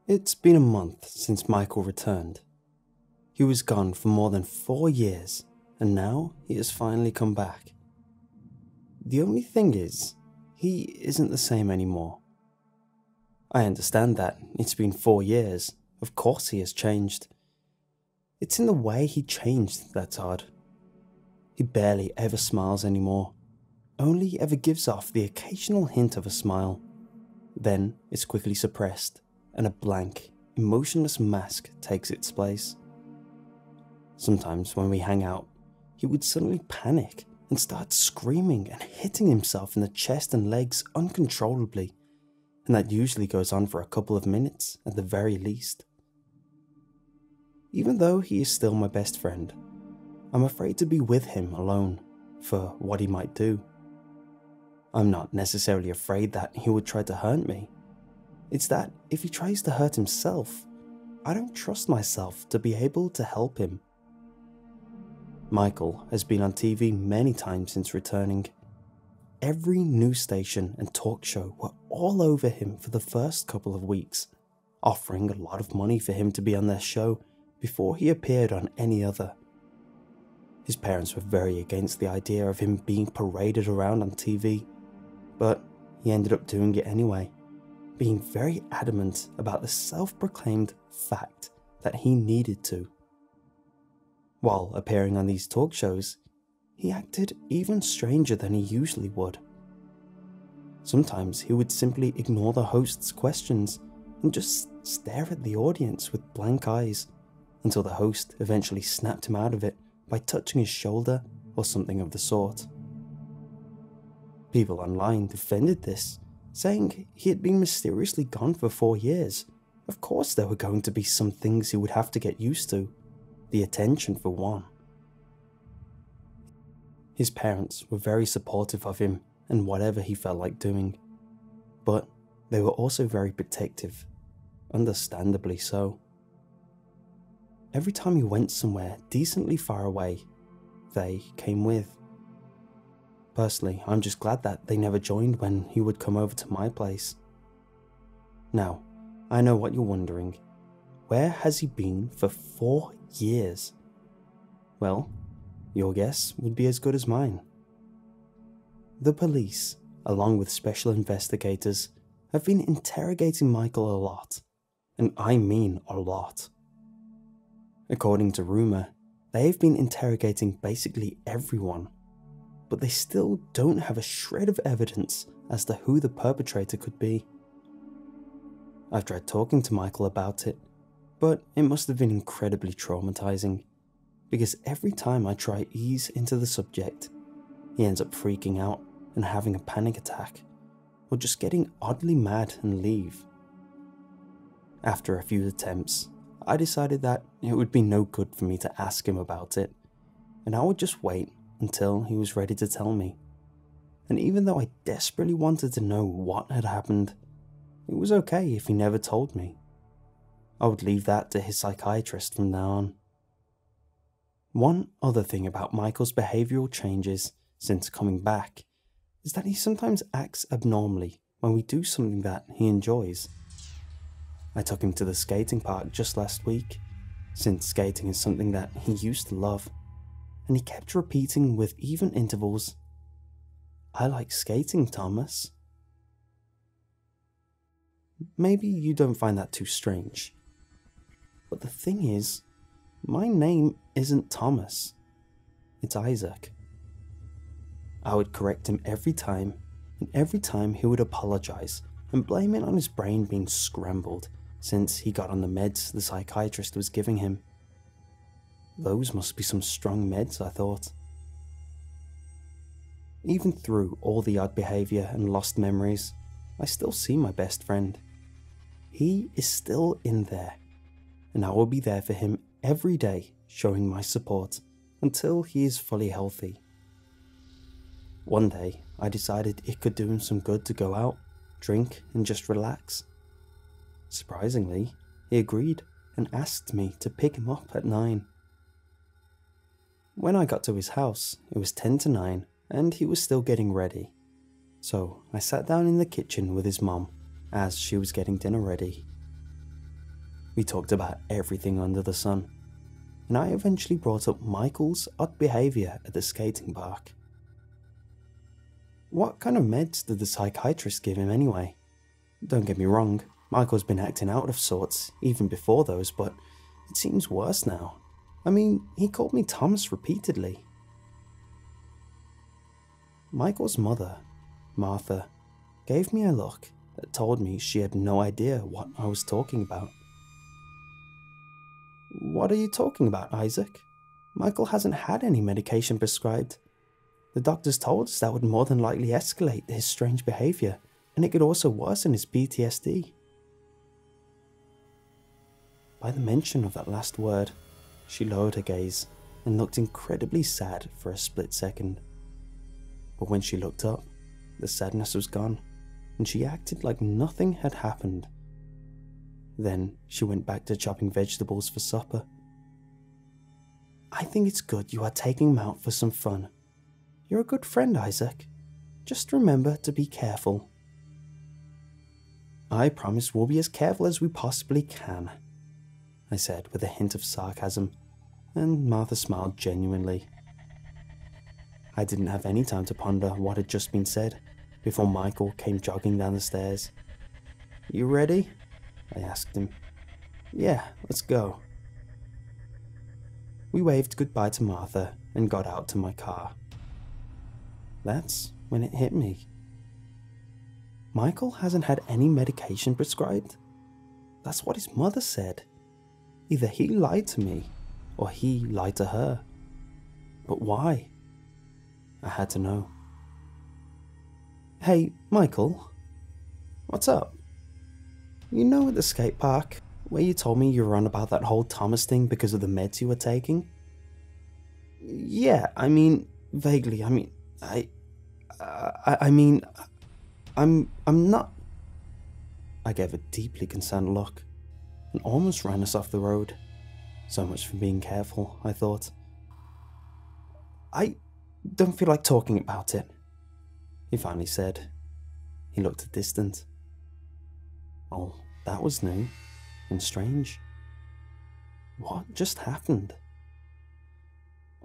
It's been a month since Michael returned. He was gone for more than 4 years, and now he has finally come back. The only thing is, he isn't the same anymore. I understand that, it's been 4 years, of course he has changed. It's in the way he changed that's odd. He barely ever smiles anymore, only ever gives off the occasional hint of a smile. Then it's quickly suppressed, and a blank, emotionless mask takes its place. Sometimes when we hang out, he would suddenly panic and start screaming and hitting himself in the chest and legs uncontrollably, and that usually goes on for a couple of minutes at the very least. Even though he is still my best friend, I'm afraid to be with him alone for what he might do. I'm not necessarily afraid that he would try to hurt me. It's that if he tries to hurt himself, I don't trust myself to be able to help him. Michael has been on TV many times since returning. Every news station and talk show were all over him for the first couple of weeks, offering a lot of money for him to be on their show before he appeared on any other. His parents were very against the idea of him being paraded around on TV, but he ended up doing it anyway, being very adamant about the self-proclaimed fact that he needed to. While appearing on these talk shows, he acted even stranger than he usually would. Sometimes he would simply ignore the host's questions and just stare at the audience with blank eyes, until the host eventually snapped him out of it by touching his shoulder or something of the sort. People online defended this, saying he had been mysteriously gone for 4 years. Of course there were going to be some things he would have to get used to, the attention for one. His parents were very supportive of him and whatever he felt like doing, but they were also very protective, understandably so. Every time he went somewhere decently far away, they came with. Personally, I'm just glad that they never joined when he would come over to my place. Now, I know what you're wondering. Where has he been for 4 years? Well, your guess would be as good as mine. The police, along with special investigators, have been interrogating Michael a lot, and I mean a lot. According to rumour, they've been interrogating basically everyone, but they still don't have a shred of evidence as to who the perpetrator could be. I've tried talking to Michael about it, but it must have been incredibly traumatizing, because every time I try ease into the subject, he ends up freaking out and having a panic attack, or just getting oddly mad and leave. After a few attempts, I decided that it would be no good for me to ask him about it, and I would just wait until he was ready to tell me. And even though I desperately wanted to know what had happened, it was okay if he never told me. I would leave that to his psychiatrist from now on. One other thing about Michael's behavioural changes since coming back is that he sometimes acts abnormally when we do something that he enjoys. I took him to the skating park just last week, since skating is something that he used to love, and he kept repeating with even intervals, "I like skating, Thomas." Maybe you don't find that too strange, but the thing is, my name isn't Thomas, it's Isaac. I would correct him every time, and every time he would apologise and blame it on his brain being scrambled since he got on the meds the psychiatrist was giving him. Those must be some strong meds, I thought. Even through all the odd behaviour and lost memories, I still see my best friend. He is still in there, and I will be there for him every day, showing my support until he is fully healthy. One day, I decided it could do him some good to go out, drink, and just relax. Surprisingly, he agreed and asked me to pick him up at 9. When I got to his house, it was 10 to 9 and he was still getting ready. So I sat down in the kitchen with his mom as she was getting dinner ready. We talked about everything under the sun, and I eventually brought up Michael's odd behaviour at the skating park. What kind of meds did the psychiatrist give him anyway? Don't get me wrong, Michael's been acting out of sorts even before those, but it seems worse now. I mean, he called me Thomas repeatedly. Michael's mother, Martha, gave me a look that told me she had no idea what I was talking about. What are you talking about, Isaac? Michael hasn't had any medication prescribed. The doctors told us that would more than likely escalate his strange behaviour, and it could also worsen his PTSD. By the mention of that last word, she lowered her gaze and looked incredibly sad for a split second. But when she looked up, the sadness was gone, and she acted like nothing had happened. Then she went back to chopping vegetables for supper. I think it's good you are taking him out for some fun. You're a good friend, Isaac. Just remember to be careful. I promise we'll be as careful as we possibly can, I said with a hint of sarcasm, and Martha smiled genuinely. I didn't have any time to ponder what had just been said before Michael came jogging down the stairs. You ready? I asked him. Yeah, let's go. We waved goodbye to Martha and got out to my car. That's when it hit me. Michael hasn't had any medication prescribed. That's what his mother said. Either he lied to me, or he lied to her. But why? I had to know. Hey, Michael. What's up? You know at the skate park, where you told me you were on about that whole Thomas thing because of the meds you were taking? Yeah, I mean, vaguely, I'm not... I gave a deeply concerned look and almost ran us off the road. So much for being careful, I thought. I don't feel like talking about it, he finally said. He looked distant. Oh, that was new and strange. What just happened?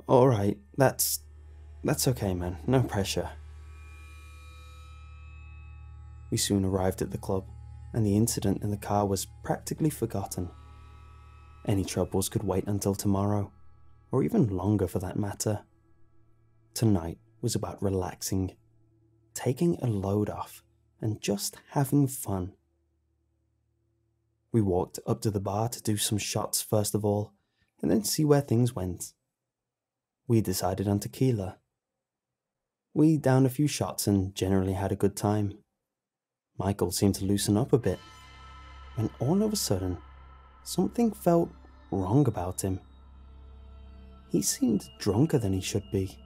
Alright, that's okay, man. No pressure. We soon arrived at the club, and the incident in the car was practically forgotten. Any troubles could wait until tomorrow, or even longer for that matter. Tonight was about relaxing, taking a load off, and just having fun. We walked up to the bar to do some shots first of all, and then see where things went. We decided on tequila. We downed a few shots and generally had a good time. Michael seemed to loosen up a bit, when all of a sudden, something felt wrong about him. He seemed drunker than he should be.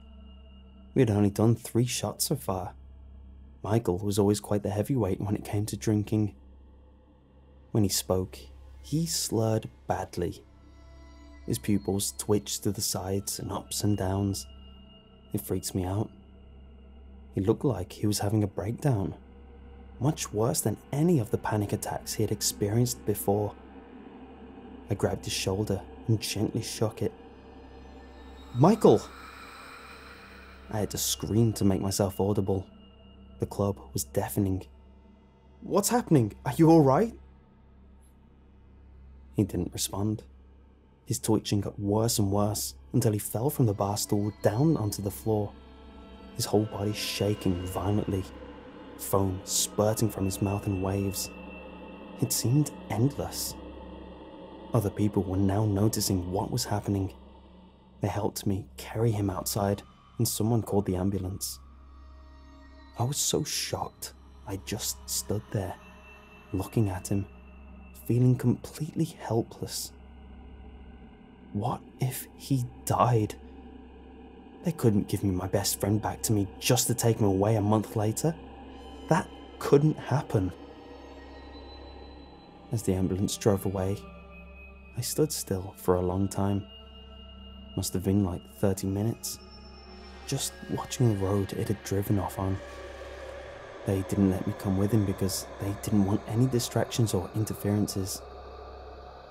We had only done 3 shots so far. Michael was always quite the heavyweight when it came to drinking. When he spoke, he slurred badly. His pupils twitched to the sides and ups and downs. It freaks me out. He looked like he was having a breakdown, much worse than any of the panic attacks he had experienced before. I grabbed his shoulder and gently shook it. Michael! I had to scream to make myself audible. The club was deafening. What's happening? Are you alright? He didn't respond. His twitching got worse and worse until he fell from the bar stool down onto the floor, his whole body shaking violently, foam spurting from his mouth in waves. It seemed endless. Other people were now noticing what was happening. They helped me carry him outside, and someone called the ambulance. I was so shocked, I just stood there, looking at him, feeling completely helpless. What if he died? They couldn't give me my best friend back to me just to take him away a month later. That couldn't happen. As the ambulance drove away, I stood still for a long time. Must have been like 30 minutes, just watching the road it had driven off on. They didn't let me come with him because they didn't want any distractions or interferences.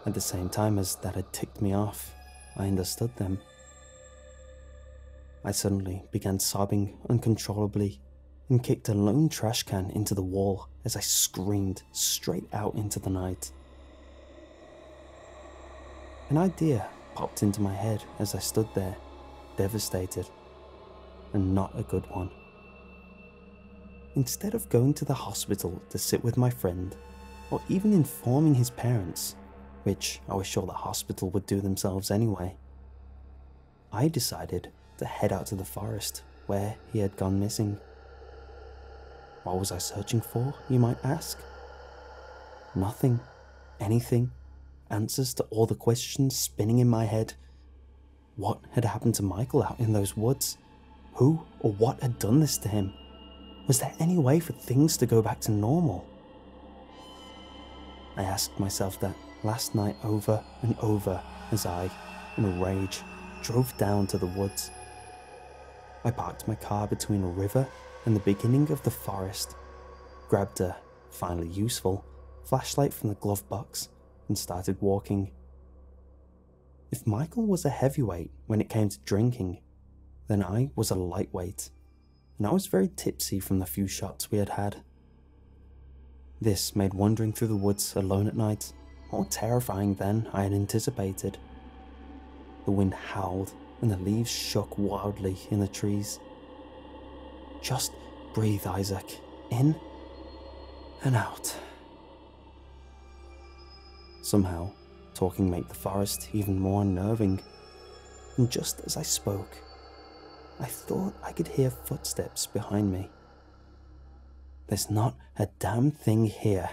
At the same time as that had ticked me off, I understood them. I suddenly began sobbing uncontrollably and kicked a lone trash can into the wall as I screamed straight out into the night. An idea popped into my head as I stood there, devastated, and not a good one. Instead of going to the hospital to sit with my friend, or even informing his parents, which I was sure the hospital would do themselves anyway, I decided to head out to the forest where he had gone missing. What was I searching for, you might ask? Nothing, anything, answers to all the questions spinning in my head. What had happened to Michael out in those woods? Who or what had done this to him? Was there any way for things to go back to normal? I asked myself that last night over and over as I, in a rage, drove down to the woods. I parked my car between a river and the beginning of the forest, grabbed a, finally useful, flashlight from the glove box and started walking. If Michael was a heavyweight when it came to drinking, then I was a lightweight, and I was very tipsy from the few shots we had had. This made wandering through the woods alone at night more terrifying than I had anticipated. The wind howled and the leaves shook wildly in the trees. Just breathe, Isaac. In and out. Somehow, talking made the forest even more unnerving, and just as I spoke, I thought I could hear footsteps behind me. There's not a damn thing here,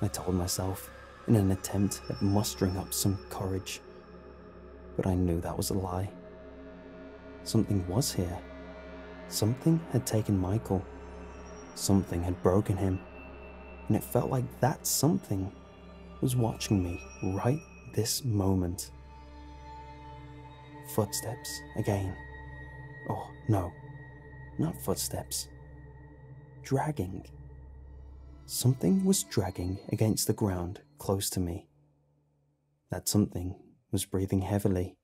I told myself in an attempt at mustering up some courage. But I knew that was a lie. Something was here. Something had taken Michael. Something had broken him. And it felt like that something was watching me right this moment. Footsteps again. Oh, no. Not footsteps. Dragging. Something was dragging against the ground close to me. That something was breathing heavily,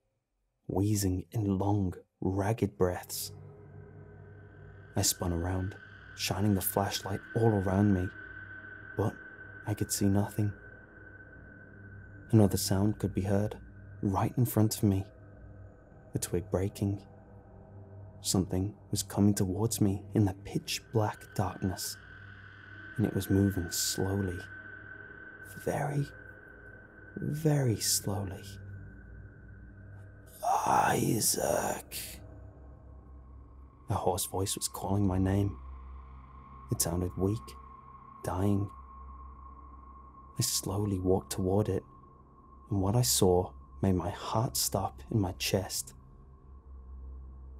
wheezing in long, ragged breaths. I spun around, shining the flashlight all around me, but I could see nothing. Another sound could be heard, right in front of me. A twig breaking. Something was coming towards me in the pitch-black darkness, and it was moving slowly. Very, very slowly. Isaac. A hoarse voice was calling my name. It sounded weak, dying. I slowly walked toward it, and what I saw made my heart stop in my chest.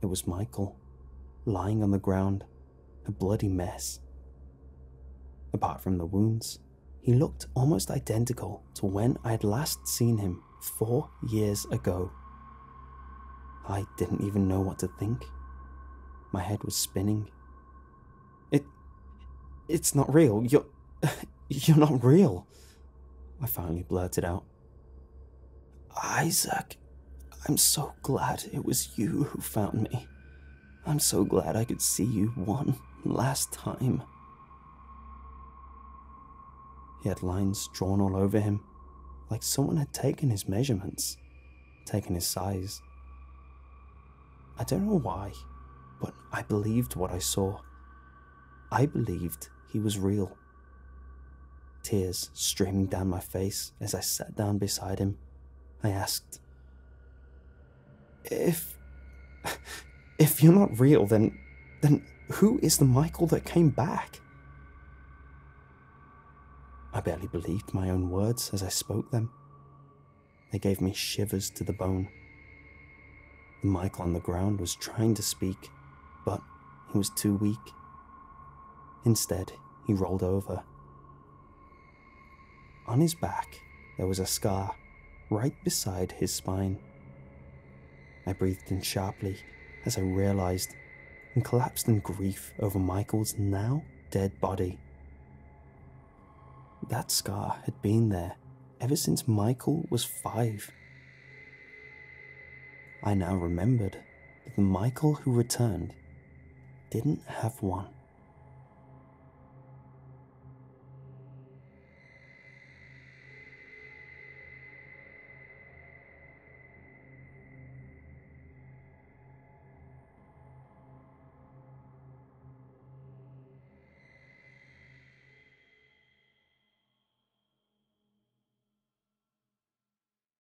It was Michael, lying on the ground, a bloody mess. Apart from the wounds, he looked almost identical to when I had last seen him 4 years ago. I didn't even know what to think. My head was spinning. It's not real. You're not real. I finally blurted out. Isaac, I'm so glad it was you who found me. I'm so glad I could see you one last time. He had lines drawn all over him, like someone had taken his measurements, taken his size. I don't know why, but I believed what I saw. I believed he was real. Tears streaming down my face as I sat down beside him, I asked, If you're not real, then who is the Michael that came back? I barely believed my own words as I spoke them. They gave me shivers to the bone. The Michael on the ground was trying to speak, but he was too weak. Instead, he rolled over. On his back, there was a scar right beside his spine. I breathed in sharply as I realized and collapsed in grief over Michael's now dead body. That scar had been there ever since Michael was 5. I now remembered that the Michael who returned didn't have one.